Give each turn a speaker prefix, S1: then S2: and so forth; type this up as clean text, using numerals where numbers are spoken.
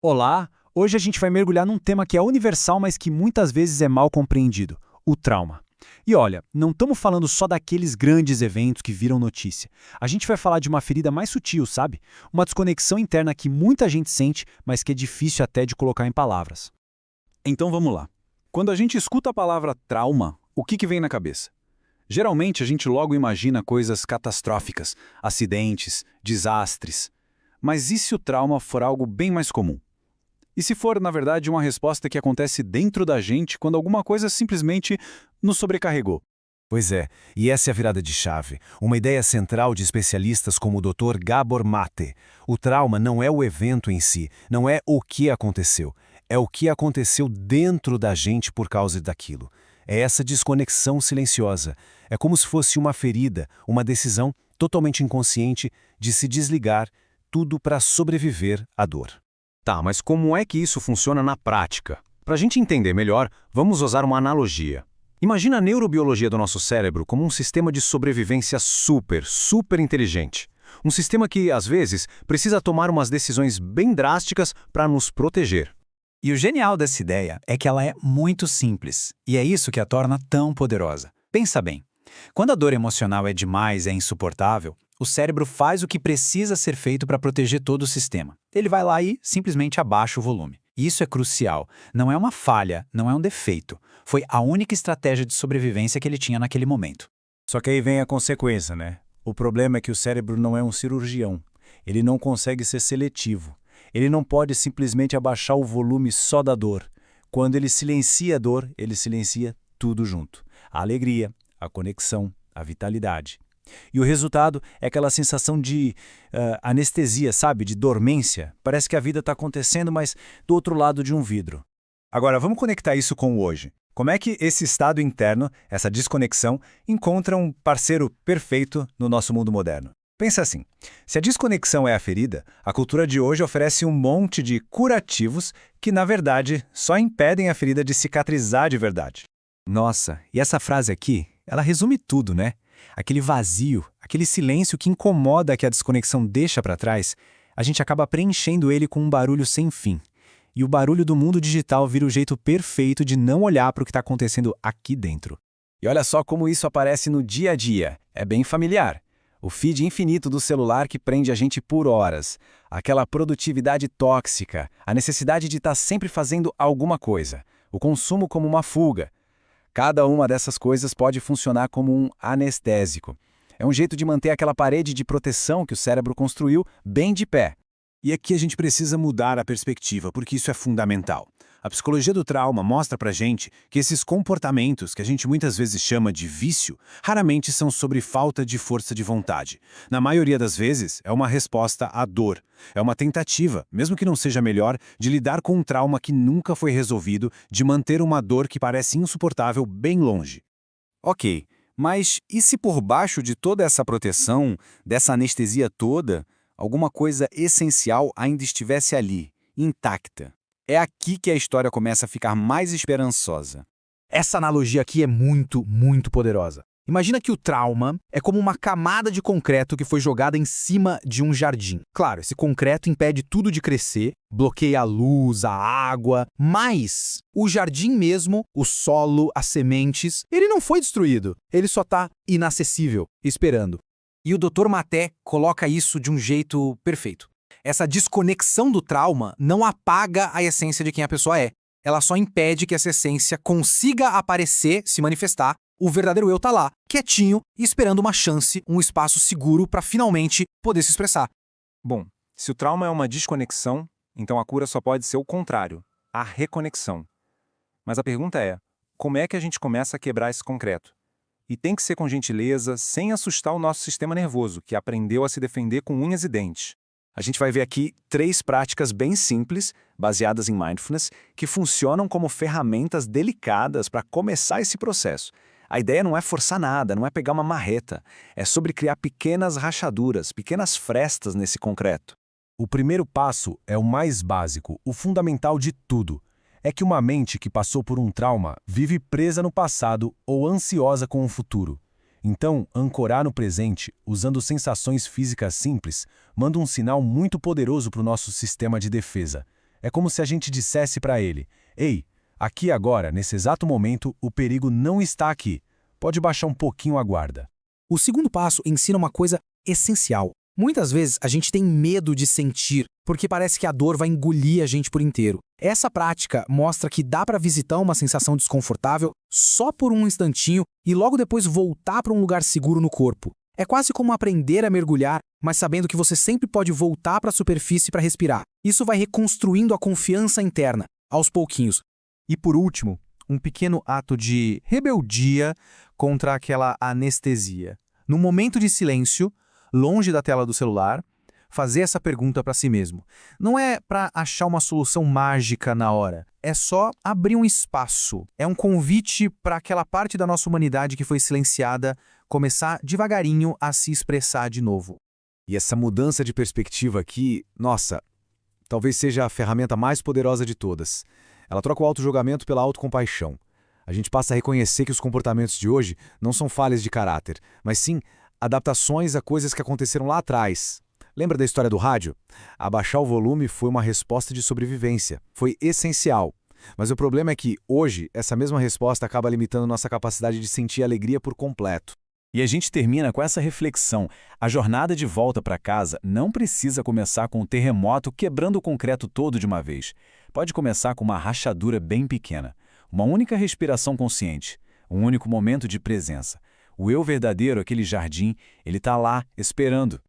S1: Olá! Hoje a gente vai mergulhar num tema que é universal, mas que muitas vezes é mal compreendido: o trauma. E olha, não estamos falando só daqueles grandes eventos que viram notícia. A gente vai falar de uma ferida mais sutil, sabe? Uma desconexão interna que muita gente sente, mas que é difícil até de colocar em palavras.
S2: Então vamos lá. Quando a gente escuta a palavra trauma, o que vem na cabeça? Geralmente a gente logo imagina coisas catastróficas, acidentes, desastres. Mas e se o trauma for algo bem mais comum? E se for, na verdade, uma resposta que acontece dentro da gente quando alguma coisa simplesmente nos sobrecarregou?
S3: Pois é, e essa é a virada de chave. Uma ideia central de especialistas como o Dr. Gabor Mate. O trauma não é o evento em si, não é o que aconteceu. É o que aconteceu dentro da gente por causa daquilo. É essa desconexão silenciosa. É como se fosse uma ferida, uma decisão totalmente inconsciente de se desligar tudo para sobreviver à dor.
S2: Tá, mas como é que isso funciona na prática? Para a gente entender melhor, vamos usar uma analogia. Imagina a neurobiologia do nosso cérebro como um sistema de sobrevivência super inteligente. Um sistema que, às vezes, precisa tomar umas decisões bem drásticas para nos proteger.
S4: E o genial dessa ideia é que ela é muito simples, e é isso que a torna tão poderosa. Pensa bem, quando a dor emocional é demais, é insuportável, o cérebro faz o que precisa ser feito para proteger todo o sistema. Ele vai lá e simplesmente abaixa o volume. E isso é crucial. Não é uma falha, não é um defeito. Foi a única estratégia de sobrevivência que ele tinha naquele momento.
S3: Só que aí vem a consequência, né? O problema é que o cérebro não é um cirurgião. Ele não consegue ser seletivo. Ele não pode simplesmente abaixar o volume só da dor. Quando ele silencia a dor, ele silencia tudo junto. A alegria, a conexão, a vitalidade. E o resultado é aquela sensação de anestesia, sabe? De dormência. Parece que a vida está acontecendo, mas do outro lado de um vidro.
S5: Agora, vamos conectar isso com o hoje. Como é que esse estado interno, essa desconexão, encontra um parceiro perfeito no nosso mundo moderno? Pensa assim, se a desconexão é a ferida, a cultura de hoje oferece um monte de curativos que, na verdade, só impedem a ferida de cicatrizar de verdade.
S4: Nossa, e essa frase aqui, ela resume tudo, né? Aquele vazio, aquele silêncio que incomoda que a desconexão deixa para trás, a gente acaba preenchendo ele com um barulho sem fim. E o barulho do mundo digital vira o jeito perfeito de não olhar para o que está acontecendo aqui dentro.
S2: E olha só como isso aparece no dia a dia. É bem familiar. O feed infinito do celular que prende a gente por horas. Aquela produtividade tóxica, a necessidade de estar sempre fazendo alguma coisa. O consumo como uma fuga. Cada uma dessas coisas pode funcionar como um anestésico. É um jeito de manter aquela parede de proteção que o cérebro construiu bem de pé.
S3: E aqui a gente precisa mudar a perspectiva, porque isso é fundamental. A psicologia do trauma mostra pra gente que esses comportamentos, que a gente muitas vezes chama de vício, raramente são sobre falta de força de vontade. Na maioria das vezes, é uma resposta à dor. É uma tentativa, mesmo que não seja melhor, de lidar com um trauma que nunca foi resolvido, de manter uma dor que parece insuportável bem longe.
S2: Ok, mas e se por baixo de toda essa proteção, dessa anestesia toda, alguma coisa essencial ainda estivesse ali, intacta? É aqui que a história começa a ficar mais esperançosa.
S6: Essa analogia aqui é muito poderosa. Imagina que o trauma é como uma camada de concreto que foi jogada em cima de um jardim. Claro, esse concreto impede tudo de crescer, bloqueia a luz, a água, mas o jardim mesmo, o solo, as sementes, ele não foi destruído. Ele só está inacessível, esperando. E o Dr. Maté coloca isso de um jeito perfeito. Essa desconexão do trauma não apaga a essência de quem a pessoa é. Ela só impede que essa essência consiga aparecer, se manifestar. O verdadeiro eu tá lá, quietinho e esperando uma chance, um espaço seguro para finalmente poder se expressar.
S5: Bom, se o trauma é uma desconexão, então a cura só pode ser o contrário, a reconexão. Mas a pergunta é, como é que a gente começa a quebrar esse concreto? E tem que ser com gentileza, sem assustar o nosso sistema nervoso, que aprendeu a se defender com unhas e dentes. A gente vai ver aqui 3 práticas bem simples, baseadas em mindfulness, que funcionam como ferramentas delicadas para começar esse processo. A ideia não é forçar nada, não é pegar uma marreta. É sobre criar pequenas rachaduras, pequenas frestas nesse concreto.
S3: O primeiro passo é o mais básico, o fundamental de tudo. É que uma mente que passou por um trauma vive presa no passado ou ansiosa com o futuro. Então, ancorar no presente, usando sensações físicas simples, manda um sinal muito poderoso para o nosso sistema de defesa.
S2: É como se a gente dissesse para ele: ei, aqui agora, nesse exato momento, o perigo não está aqui. Pode baixar um pouquinho a guarda.
S6: O segundo passo ensina uma coisa essencial. Muitas vezes a gente tem medo de sentir, porque parece que a dor vai engolir a gente por inteiro. Essa prática mostra que dá para visitar uma sensação desconfortável só por um instantinho e logo depois voltar para um lugar seguro no corpo. É quase como aprender a mergulhar, mas sabendo que você sempre pode voltar para a superfície para respirar. Isso vai reconstruindo a confiança interna, aos pouquinhos.
S7: E por último, um pequeno ato de rebeldia contra aquela anestesia. Num momento de silêncio, longe da tela do celular, fazer essa pergunta para si mesmo. Não é para achar uma solução mágica na hora. É só abrir um espaço. É um convite para aquela parte da nossa humanidade que foi silenciada começar devagarinho a se expressar de novo.
S2: E essa mudança de perspectiva aqui, nossa, talvez seja a ferramenta mais poderosa de todas. Ela troca o autojulgamento pela autocompaixão. A gente passa a reconhecer que os comportamentos de hoje não são falhas de caráter, mas sim adaptações a coisas que aconteceram lá atrás. Lembra da história do rádio? Abaixar o volume foi uma resposta de sobrevivência. Foi essencial. Mas o problema é que, hoje, essa mesma resposta acaba limitando nossa capacidade de sentir alegria por completo.
S3: E a gente termina com essa reflexão. A jornada de volta para casa não precisa começar com um terremoto quebrando o concreto todo de uma vez. Pode começar com uma rachadura bem pequena. Uma única respiração consciente. Um único momento de presença. O eu verdadeiro, aquele jardim, ele está lá, esperando.